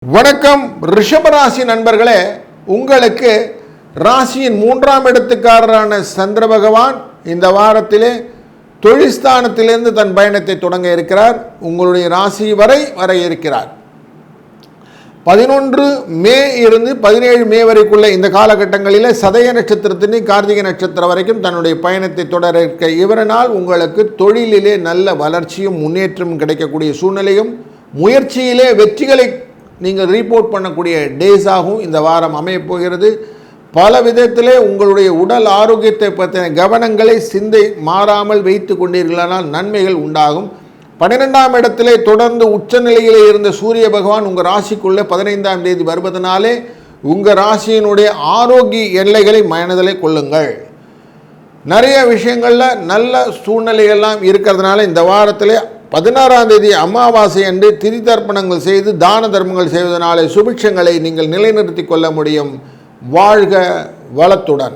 வணக்கம் ரிஷபராசி நண்பர்களே, உங்களுக்கு ராசியின் 3ஆம் இடத்துக்காரரான சந்திர பகவான் இந்த வாரத்திலே தொழில்ஸ்தானத்திலிருந்து தன் பயணத்தை தொடங்க இருக்கிறார். உங்களுடைய ராசி வரை வர இருக்கிறார். 11 மே இருந்து 17 மே வரைக்குள்ள இந்த காலகட்டங்களில் சதய நட்சத்திரத்தின் கார்த்திகை நட்சத்திரம் வரைக்கும் தன்னுடைய பயணத்தை தொடர இருக்க இவரனால் உங்களுக்கு தொழிலிலே நல்ல வளர்ச்சியும் முன்னேற்றமும் கிடைக்கக்கூடிய சூழ்நிலையும் முயற்சியிலே வெற்றிகளை நீங்கள் ரிப்போர்ட் பண்ணக்கூடிய டேஸாகவும் இந்த வாரம் அமையப் போகிறது. பல விதத்திலே உங்களுடைய உடல் ஆரோக்கியத்தை பற்றின கவனங்களை சிந்தை மாறாமல் வைத்து கொண்டீர்களானால் நன்மைகள் உண்டாகும். 12ஆம் இடத்திலே தொடர்ந்து உச்சநிலையிலே இருந்த சூரிய பகவான் உங்கள் ராசிக்குள்ளே 15ஆம் தேதி வருவதனாலே உங்கள் ராசியினுடைய ஆரோக்கிய எல்லைகளை மனதிலே கொள்ளுங்கள். நிறைய விஷயங்களில் நல்ல சூழ்நிலைகள்லாம் இருக்கிறதுனால இந்த வாரத்திலே 16ஆம் தேதி அமாவாசை அன்று திதி தர்ப்பணங்கள் செய்து தான தர்மங்கள் செய்வதனாலே சுபிட்சங்களை நீங்கள் நிலைநிறுத்தி கொள்ள முடியும். வாழ்க வளத்துடன்.